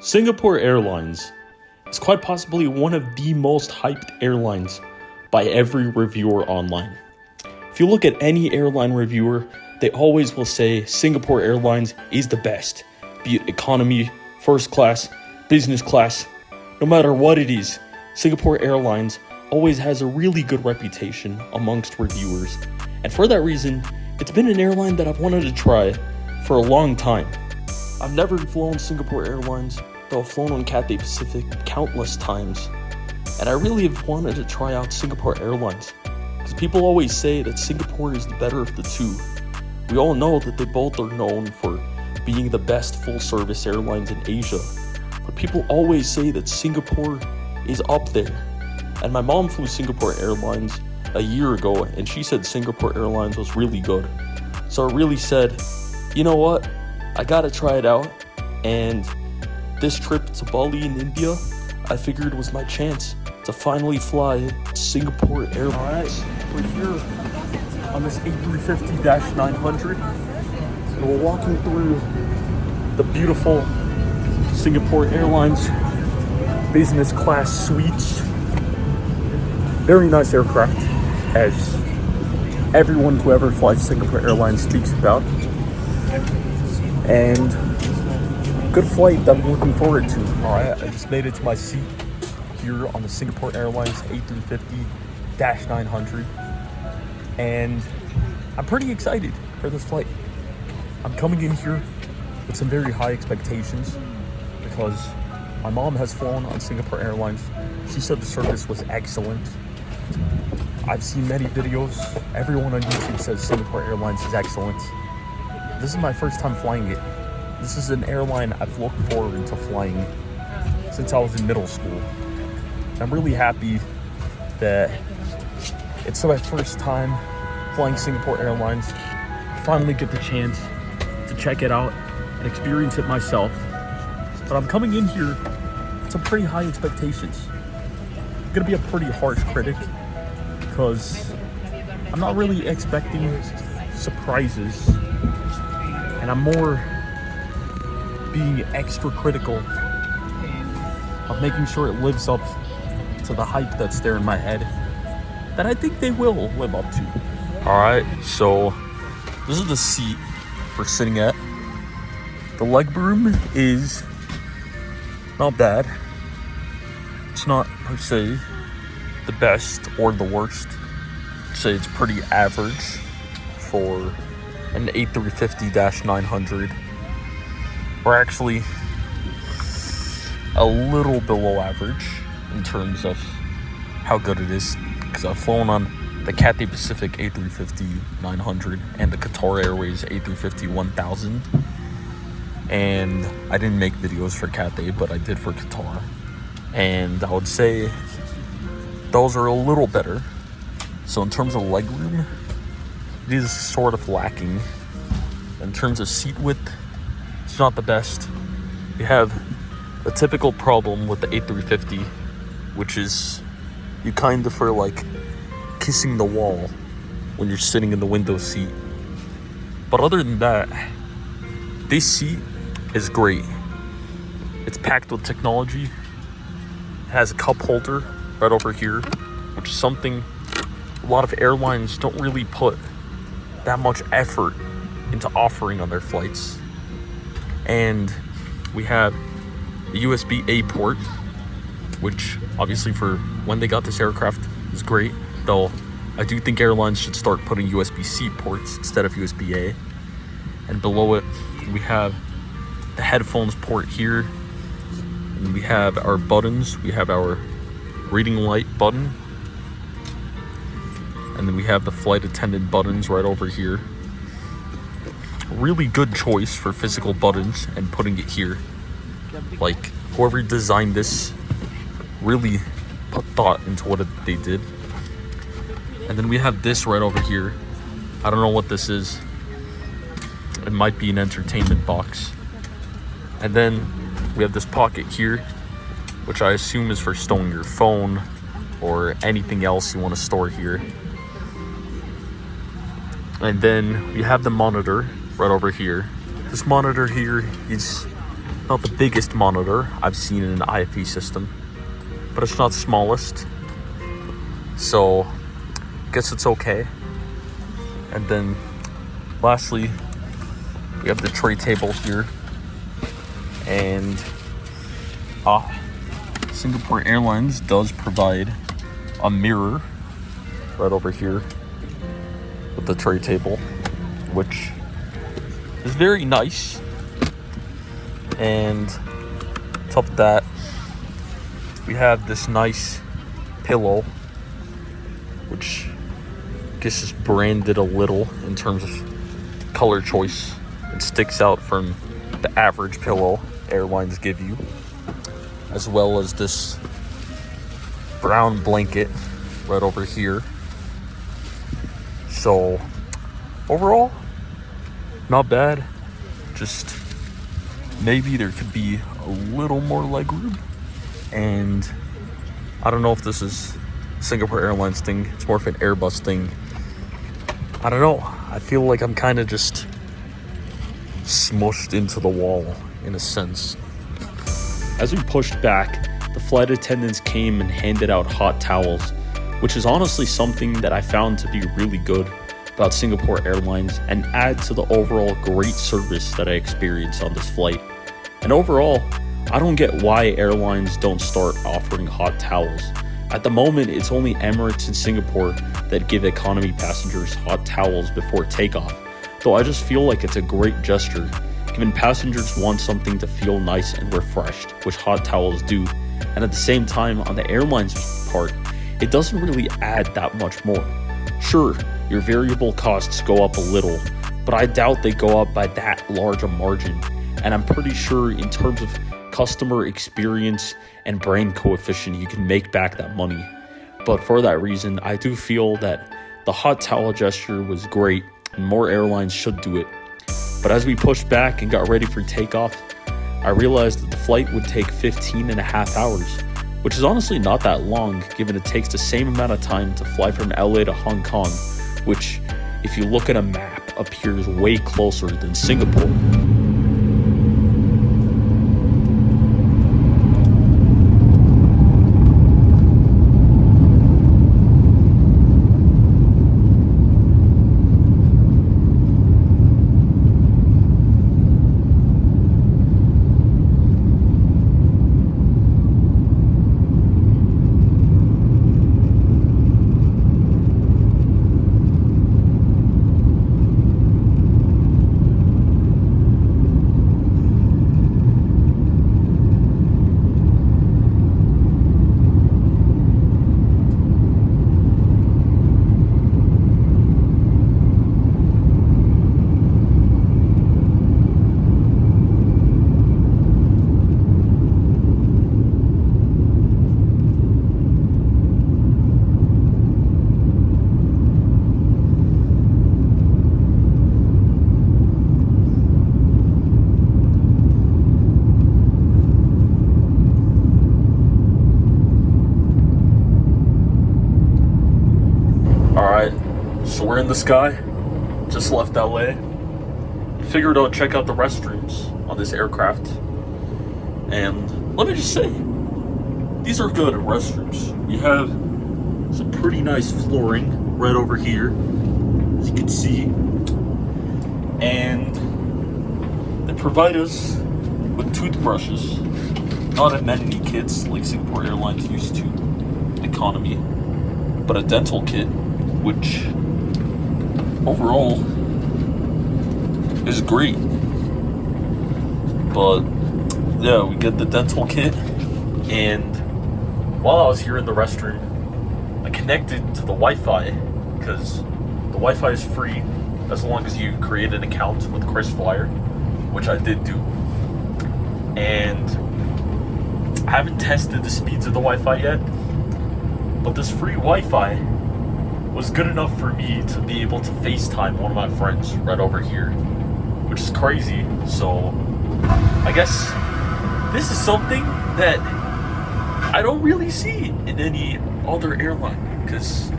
Singapore Airlines is quite possibly one of the most hyped airlines by every reviewer online. If you look at any airline reviewer, they always will say Singapore Airlines is the best, be it economy, first class, business class, no matter what it is. Singapore Airlines always has a really good reputation amongst reviewers, and for that reason, it's been an airline that I've wanted to try for a long time. I've never flown Singapore Airlines, though I've flown on Cathay Pacific countless times, and I really have wanted to try out Singapore Airlines, because people always say that Singapore is the better of the two. We all know that they both are known for being the best full-service airlines in Asia, but people always say that Singapore is up there. And my mom flew Singapore Airlines a year ago, and she said Singapore Airlines was really good. So I really said, you know what? I gotta try it out, and this trip to Bali in India, I figured was my chance to finally fly Singapore Airlines. Alright, we're here on this A350-900, and we're walking through the beautiful Singapore Airlines business class suites. Very nice aircraft, as everyone who ever flies Singapore Airlines speaks about. And good flight that I'm looking forward to. Alright, I just made it to my seat here on the Singapore Airlines A350-900. And I'm pretty excited for this flight. I'm coming in here with some very high expectations because my mom has flown on Singapore Airlines. She said the service was excellent. I've seen many videos. Everyone on YouTube says Singapore Airlines is excellent. This is my first time flying it. This is an airline I've looked forward to flying since I was in middle school. I'm really happy that it's my first time flying Singapore Airlines. I finally get the chance to check it out and experience it myself. But I'm coming in here with some pretty high expectations. I'm gonna be a pretty harsh critic because I'm not really expecting surprises, and I'm more being extra critical of making sure it lives up to the hype that's there in my head that I think they will live up to. Alright, so this is the seat we're sitting at. The legroom is not bad. It's not per se the best or the worst. I'd say it's pretty average for an A350-900. We're actually a little below average in terms of how good it is, because I've flown on the Cathay Pacific A350-900 and the Qatar Airways A350-1000, and I didn't make videos for Cathay, but I did for Qatar, and I would say those are a little better. So in terms of legroom, it is sort of lacking. In terms of seat width, it's not the best. You have a typical problem with the A350, which is you kind of are like kissing the wall when you're sitting in the window seat. But other than that, this seat is great. It's packed with technology. It has a cup holder right over here, which is something a lot of airlines don't really put that much effort into offering on their flights. And we have the USB-A port, which obviously for when they got this aircraft is great, though I do think airlines should start putting USB-C ports instead of USB-A. And below it, we have the headphones port here, and we have our buttons. We have our reading light button, and then we have the flight attendant buttons right over here. Really good choice for physical buttons and putting it here. Like, whoever designed this really put thought into what they did. And then we have this right over here. I don't know what this is. It might be an entertainment box. And then we have this pocket here, which I assume is for storing your phone or anything else you want to store here. And then we have the monitor right over here. This monitor here is not the biggest monitor I've seen in an IFE system, but it's not smallest, so I guess it's okay. And then lastly, we have the tray table here, and Singapore Airlines does provide a mirror right over here with the tray table, which is very nice. And on top of that, we have this nice pillow, which I guess is branded a little in terms of color choice. It sticks out from the average pillow airlines give you, as well as this brown blanket right over here. So overall, not bad. Just maybe there could be a little more legroom, and I don't know if this is Singapore Airlines thing. It's more of an Airbus thing. I don't know. I feel like I'm kind of just smushed into the wall in a sense. As we pushed back, the flight attendants came and handed out hot towels, which is honestly something that I found to be really good about Singapore Airlines and add to the overall great service that I experienced on this flight. And overall, I don't get why airlines don't start offering hot towels. At the moment, it's only Emirates and Singapore that give economy passengers hot towels before takeoff, though I just feel like it's a great gesture, given passengers want something to feel nice and refreshed, which hot towels do. And at the same time, on the airline's part, it doesn't really add that much more. Sure, your variable costs go up a little, but I doubt they go up by that large a margin. And I'm pretty sure in terms of customer experience and brand coefficient, you can make back that money. But for that reason, I do feel that the hot towel gesture was great and more airlines should do it. But as we pushed back and got ready for takeoff, I realized that the flight would take 15 and a half hours, which is honestly not that long given it takes the same amount of time to fly from LA to Hong Kong, which, if you look at a map, appears way closer than Singapore. So we're in the sky, just left LA. Figured I'd check out the restrooms on this aircraft. And let me just say, these are good restrooms. You have some pretty nice flooring right over here, as you can see. And they provide us with toothbrushes. Not amenity kits like Singapore Airlines used to, economy, but a dental kit, which overall is great. But yeah, we get the dental kit, and while I was here in the restroom, I connected to the Wi-Fi, because the Wi-Fi is free as long as you create an account with KrisFlyer, which I did do. And I haven't tested the speeds of the Wi-Fi yet, but this free Wi-Fi was good enough for me to be able to FaceTime one of my friends right over here, which is crazy. So I guess this is something that I don't really see in any other airline, because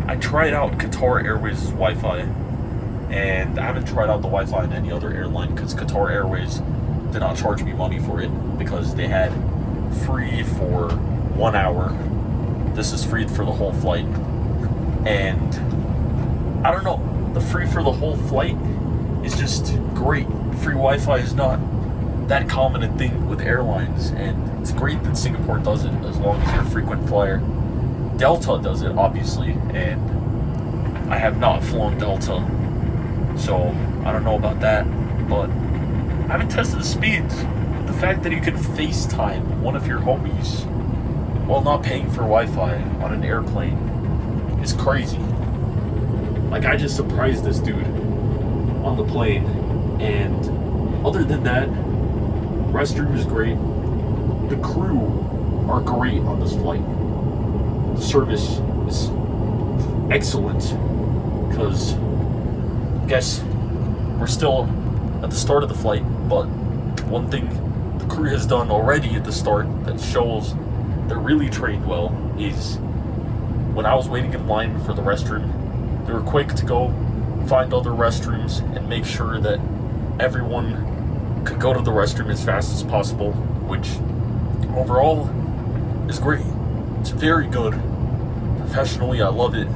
I tried out Qatar Airways' Wi-Fi, and I haven't tried out the Wi-Fi in any other airline because Qatar Airways did not charge me money for it because they had free for 1 hour. This is free for the whole flight. And I don't know, the free for the whole flight is just great. Free Wi-Fi is not that common a thing with airlines, and it's great that Singapore does it as long as you're a frequent flyer. Delta does it, obviously, and I have not flown Delta, so I don't know about that, but I haven't tested the speeds. The fact that you can FaceTime one of your homies while not paying for Wi-Fi on an airplane is crazy. Like, I just surprised this dude on the plane, and other than that, restroom is great. The crew are great on this flight. The service is excellent, because I guess we're still at the start of the flight, but one thing the crew has done already at the start that shows they're really trained well is when I was waiting in line for the restroom, they were quick to go find other restrooms and make sure that everyone could go to the restroom as fast as possible, which overall is great. It's very good. Professionally, I love it.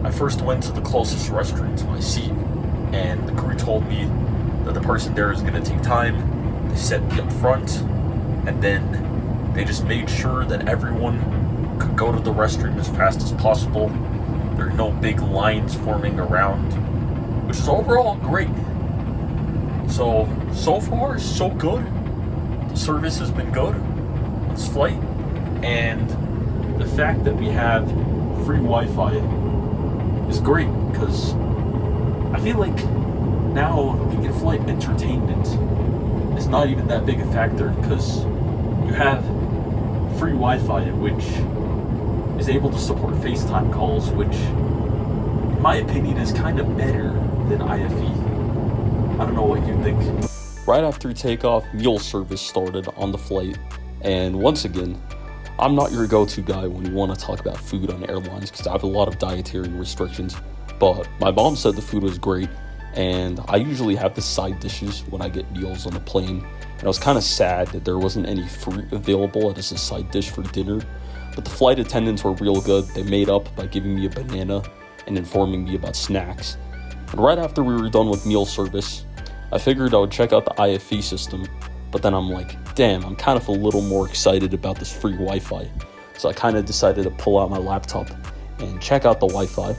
I first went to the closest restroom to my seat, and the crew told me that the person there is going to take time. They set me up front, and then they just made sure that everyone could go to the restroom as fast as possible. There are no big lines forming around, which is overall great. So far, so good. The service has been good on this flight, and the fact that we have free Wi-Fi is great, because I feel like now the in-flight entertainment is not even that big a factor, because you have free Wi-Fi, which is able to support FaceTime calls, which in my opinion is kind of better than IFE. I don't know what you think. Right after takeoff, meal service started on the flight, and once again, I'm not your go-to guy when you want to talk about food on airlines, because I have a lot of dietary restrictions, but my mom said the food was great, and I usually have the side dishes when I get meals on the plane, and I was kind of sad that there wasn't any fruit available as a side dish for dinner, but the flight attendants were real good. They made up by giving me a banana and informing me about snacks. And right after we were done with meal service, I figured I would check out the IFE system, but then I'm like, damn, I'm kind of a little more excited about this free Wi-Fi. So I kind of decided to pull out my laptop and check out the Wi-Fi.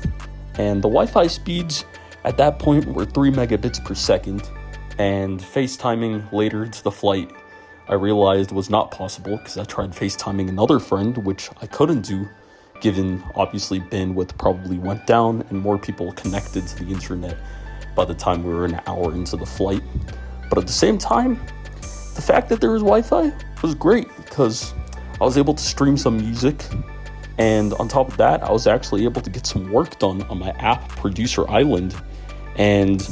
And the Wi-Fi speeds at that point were 3 megabits per second, and FaceTiming later into the flight I realized was not possible, because I tried FaceTiming another friend, which I couldn't do, given obviously bandwidth probably went down and more people connected to the internet by the time we were an hour into the flight. But at the same time, the fact that there was Wi-Fi was great, because I was able to stream some music, and on top of that, I was actually able to get some work done on my app, Producer Island. And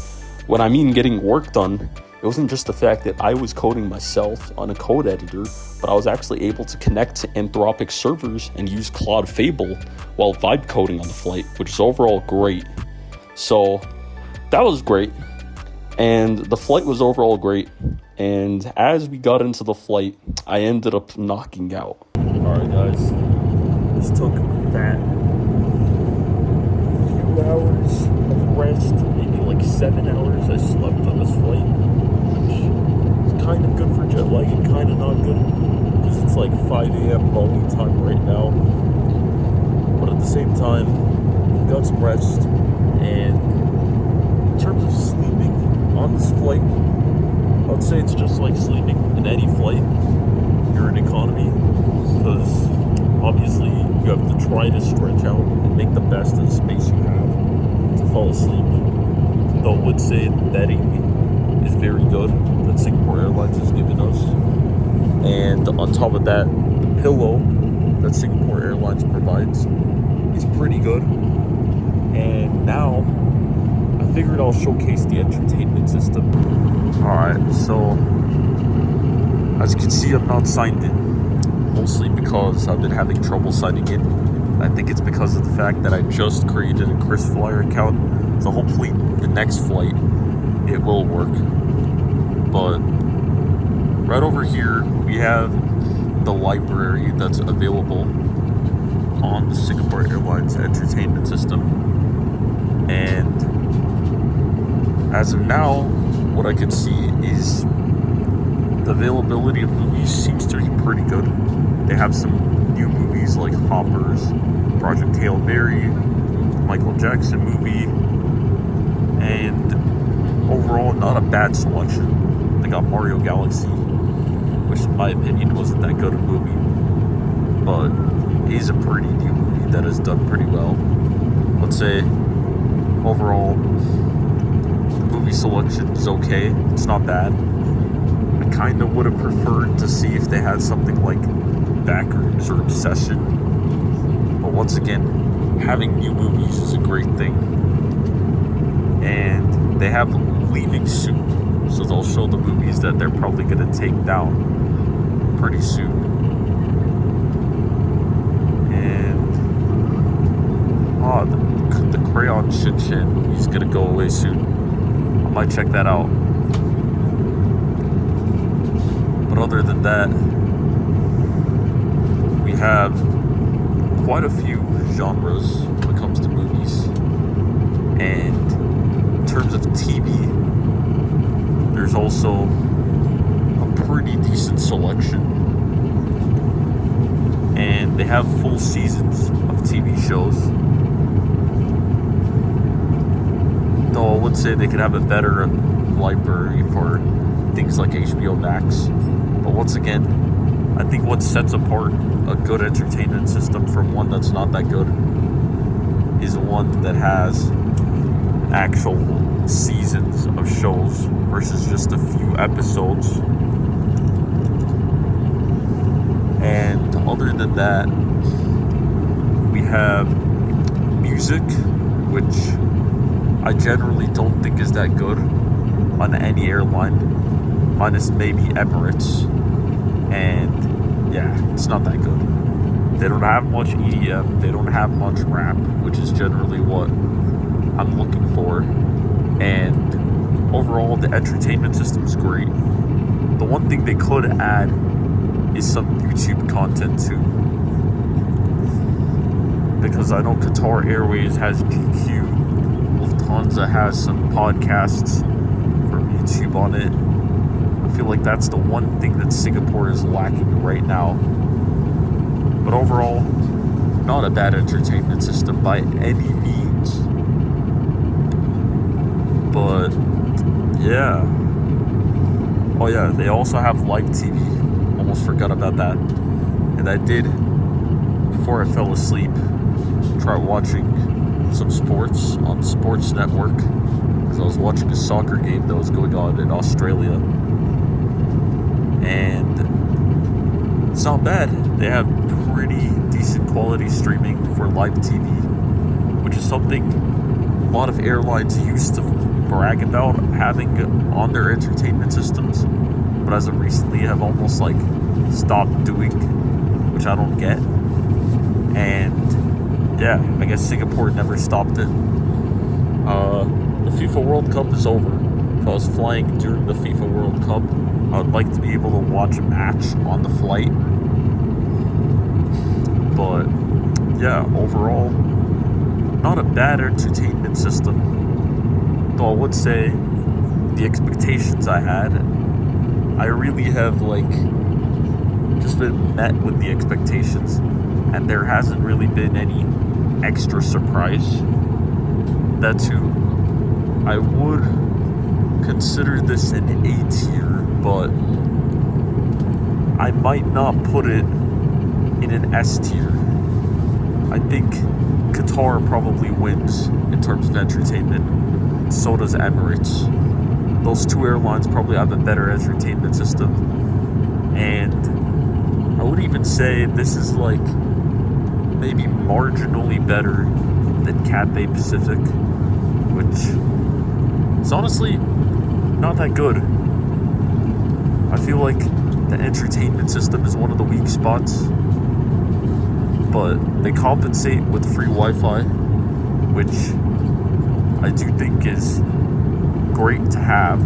when I mean getting work done, it wasn't just the fact that I was coding myself on a code editor, but I was actually able to connect to Anthropic servers and use Claude Fable while vibe coding on the flight, which is overall great. So that was great, and the flight was overall great. And as we got into the flight, I ended up knocking out. Alright guys, this took that few hours of rest, maybe like 7 hours I slept on this flight, which is kind of good for jet lag and kind of not good, because it's like 5 a.m. Bali time right now. But at the same time, got some rest, and in terms of sleeping on this flight, I would say it's just like sleeping in any flight. You're in economy, because obviously you have to try to stretch out and make the best of the space you have to fall asleep. Though I would say the bedding is very good that Singapore Airlines has given us. And on top of that, the pillow that Singapore Airlines provides is pretty good. And now I figured I'll showcase the entertainment system. Alright, so as you can see, I'm not signed in, mostly because I've been having trouble signing in. I think it's because of the fact that I just created a KrisFlyer account, so hopefully the next flight it will work. But right over here, we have the library that's available on the Singapore Airlines entertainment system. And as of now, what I can see is the availability of movies seems to be pretty good. They have some new movies like Hoppers, Project Hail Mary, Michael Jackson movie, and overall not a bad selection. They got Mario Galaxy, which in my opinion wasn't that good a movie, but is a pretty new movie that has done pretty well. Let's say overall the movie selection is okay. It's not bad. I kind of would have preferred to see if they had something like Backrooms or Obsession, but once again, having new movies is a great thing. And they have Leaving soon, so they'll show the movies that they're probably going to take down pretty soon. And the Crayon Shin Chin, he's going to go away soon. I might check that out. But other than that, we have quite a few genres when it comes to movies. And in terms of TV, there's also a pretty decent selection. And they have full seasons of TV shows. Though I would say they could have a better library for things like HBO Max. But once again, I think what sets apart a good entertainment system from one that's not that good is one that has actual seasons of shows versus just a few episodes. And other than that, we have music, which I generally don't think is that good on any airline, minus maybe Emirates. And yeah, it's not that good. They don't have much EDM, they don't have much rap, which is generally what I'm looking for. And overall, the entertainment system is great. The one thing they could add is some YouTube content too, because I know Qatar Airways has GQ, Lufthansa has some podcasts from YouTube on it. I feel like that's the one thing that Singapore is lacking right now. But overall, not a bad entertainment system by any means. But yeah. Oh yeah, they also have live TV. Almost forgot about that. And I did, before I fell asleep, try watching some sports on Sports Network, because I was watching a soccer game that was going on in Australia. And it's not bad. They have pretty decent quality streaming for live TV, which is something a lot of airlines used to brag about having on their entertainment systems, but as of recently have almost like stopped doing, which I don't get. And yeah, I guess Singapore never stopped it. The FIFA World Cup is over. If I was flying during the FIFA World Cup, I would like to be able to watch a match on the flight. But yeah, overall, not a bad entertainment system. Though I would say the expectations I had, I really have just been met with the expectations, and there hasn't really been any extra surprise. That too, I would consider this an A tier, but I might not put it in an S tier. I think Qatar probably wins in terms of entertainment. So does Emirates. Those two airlines probably have a better entertainment system. And I would even say this is maybe marginally better than Cathay Pacific, which is honestly not that good. I feel like the entertainment system is one of the weak spots, but they compensate with free Wi-Fi, which I do think is great to have.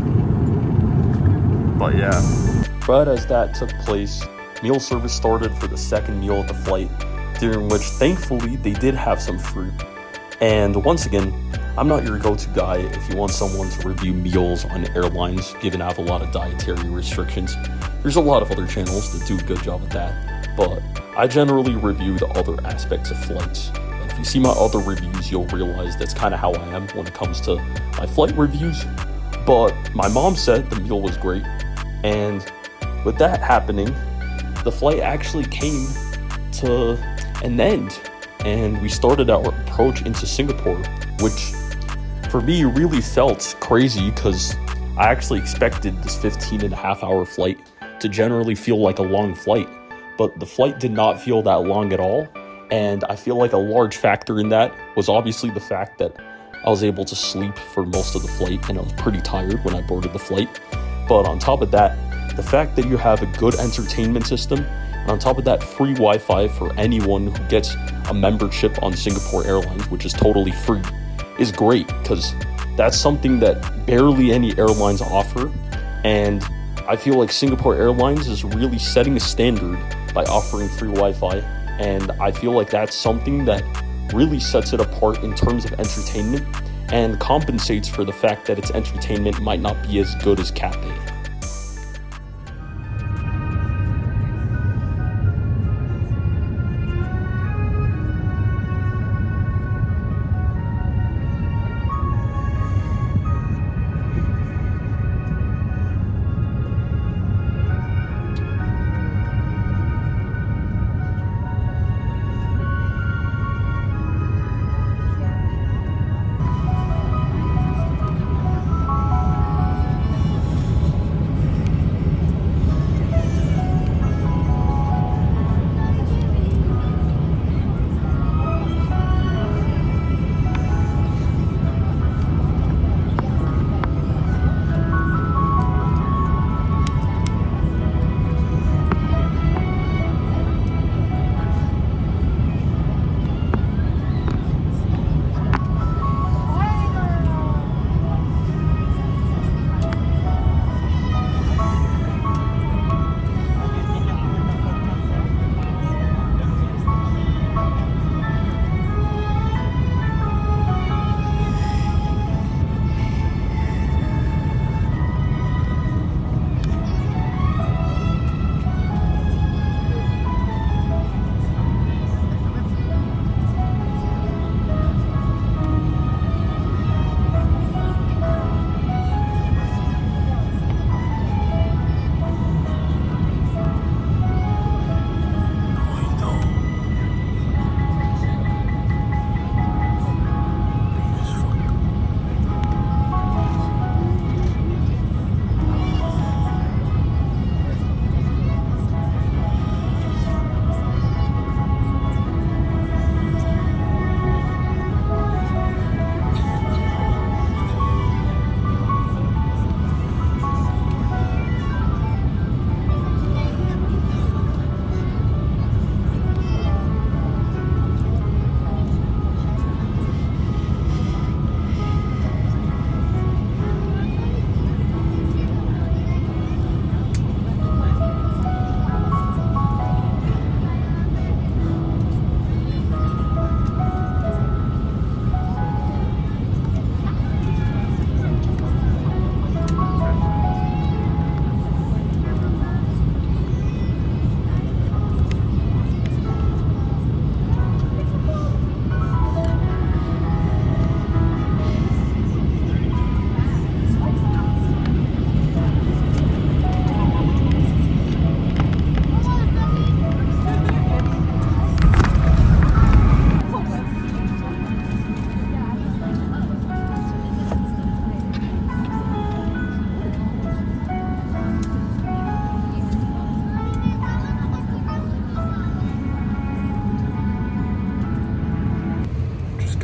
But yeah. But as that took place, meal service started for the second meal of the flight, during which thankfully they did have some fruit. And once again, I'm not your go-to guy if you want someone to review meals on airlines, given I have a lot of dietary restrictions. There's a lot of other channels that do a good job at that, but I generally review the other aspects of flights. And if you see my other reviews, you'll realize that's kind of how I am when it comes to my flight reviews. But my mom said the meal was great, and with that happening, the flight actually came to an end, and we started our approach into Singapore, which for me really felt crazy because I actually expected this 15.5-hour flight to generally feel like a long flight, but the flight did not feel that long at all. And I feel like a large factor in that was obviously the fact that I was able to sleep for most of the flight, and I was pretty tired when I boarded the flight. But on top of that, the fact that you have a good entertainment system, and on top of that, free Wi-Fi for anyone who gets a membership on Singapore Airlines, which is totally free, is great, because that's something that barely any airlines offer. And I feel like Singapore Airlines is really setting a standard by offering free Wi-Fi, and I feel like that's something that really sets it apart in terms of entertainment and compensates for the fact that its entertainment might not be as good as Cathay.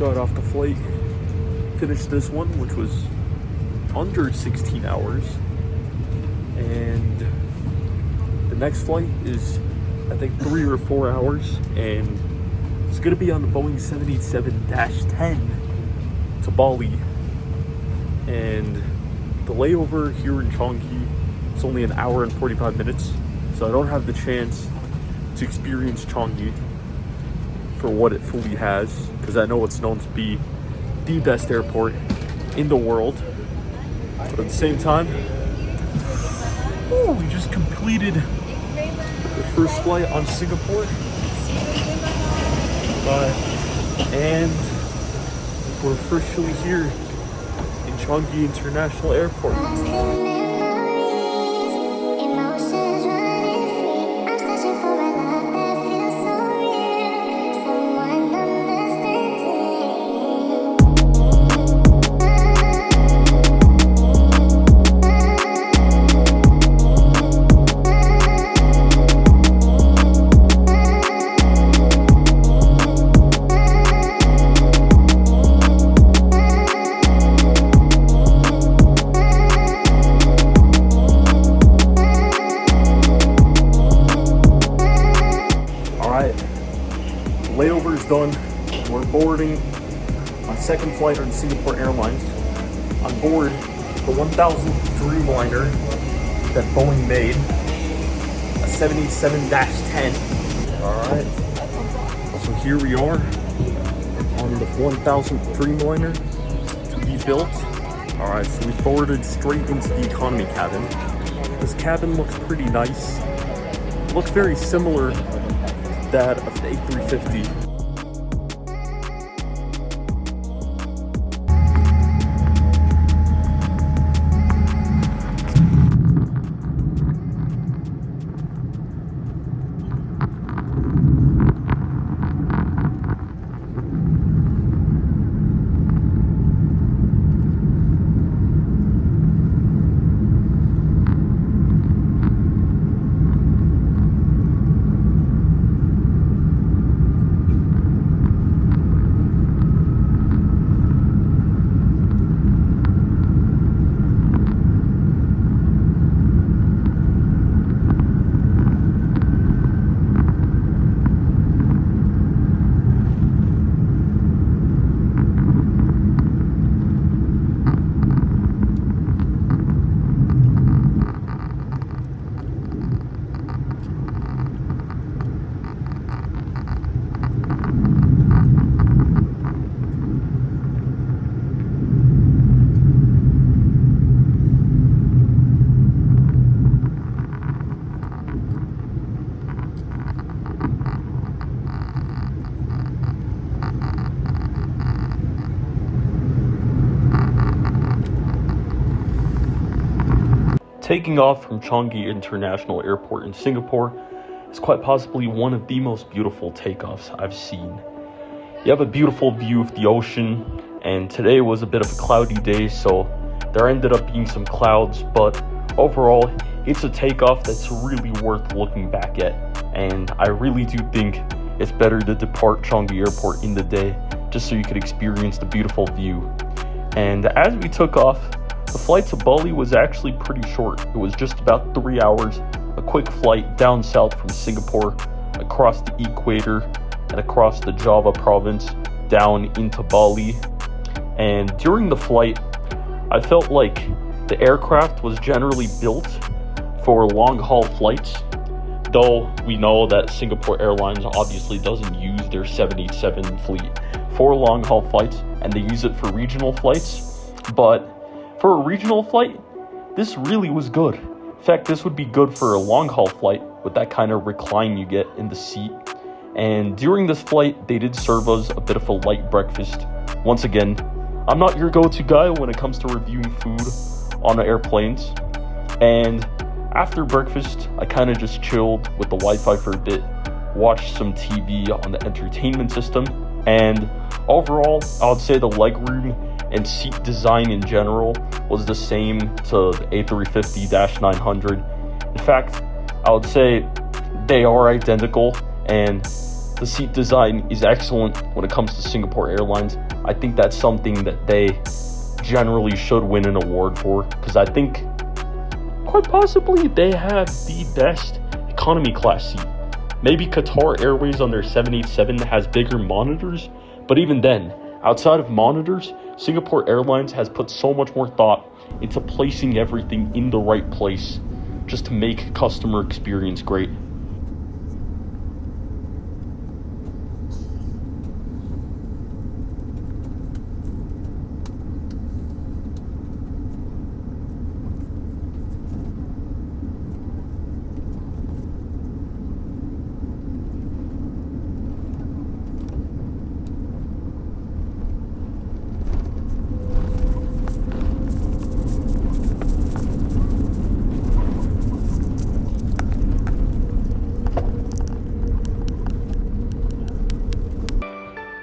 got off the flight, finished this one, which was under 16 hours. And the next flight is, I think, 3 or 4 hours. And it's going to be on the Boeing 787-10 to Bali. And the layover here in Changi It's only an hour and 45 minutes, so I don't have the chance to experience Changi for what it fully has, because I know it's known to be the best airport in the world. But at the same time, we just completed the first flight on Singapore. And we're officially here in Changi International Airport. Layover is done. We're boarding our second flight on Singapore Airlines. On board the 1000 Dreamliner that Boeing made, a 787-10. Alright, so here we are on the 1000 Dreamliner to be built. Alright, so we boarded straight into the economy cabin. This cabin looks pretty nice. It looks very similar that of the A350. Taking off from Changi International Airport in Singapore is quite possibly one of the most beautiful takeoffs I've seen. You have a beautiful view of the ocean, and today was a bit of a cloudy day, so there ended up being some clouds, but overall, it's a takeoff that's really worth looking back at, and I really do think it's better to depart Changi Airport in the day, just so you could experience the beautiful view. And as we took off, the flight to Bali was actually pretty short. It was just about 3 hours, a quick flight down south from Singapore, across the equator, and across the Java province, down into Bali. And during the flight, I felt like the aircraft was generally built for long-haul flights, though we know that Singapore Airlines obviously doesn't use their 787 fleet for long-haul flights, and they use it for regional flights. But for a regional flight, this really was good. In fact, this would be good for a long-haul flight with that kind of recline you get in the seat. And during this flight, they did serve us a bit of a light breakfast. Once again, I'm not your go-to guy when it comes to reviewing food on airplanes. And after breakfast, I kind of just chilled with the Wi-Fi for a bit, watched some TV on the entertainment system, and overall, I would say the legroom and seat design in general was the same to the A350-900. In fact, I would say they are identical, and the seat design is excellent when it comes to Singapore Airlines. I think that's something that they generally should win an award for, because I think quite possibly they have the best economy class seat. Maybe Qatar Airways on their 787 has bigger monitors, but even then, outside of monitors, Singapore Airlines has put so much more thought into placing everything in the right place. just to make customer experience great.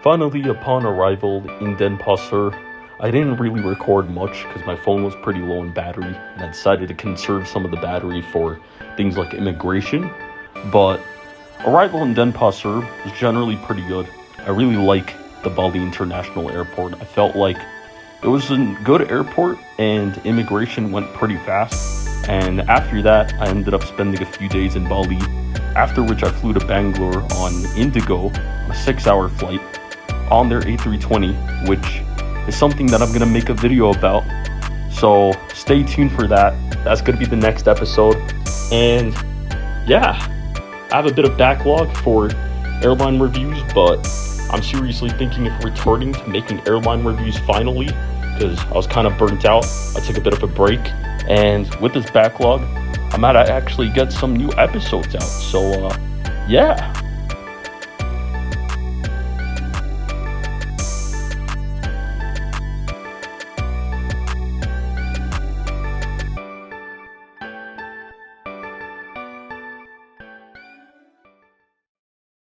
Finally, upon arrival in Denpasseur, I didn't really record much because my phone was pretty low in battery, and I decided to conserve some of the battery for things like immigration. But arrival in Denpasseur was generally pretty good. I really like the Bali International Airport. I felt like it was a good airport and immigration went pretty fast. And after that, I ended up spending a few days in Bali, after which I flew to Bangalore on Indigo, a 6-hour flight, on their A320, which is something that I'm gonna make a video about. So stay tuned for that. That's gonna be the next episode. And yeah, I have a bit of backlog for airline reviews, but I'm seriously thinking of returning to making airline reviews finally, because I was kind of burnt out. I took a bit of a break, and with this backlog, I might actually get some new episodes out. So yeah,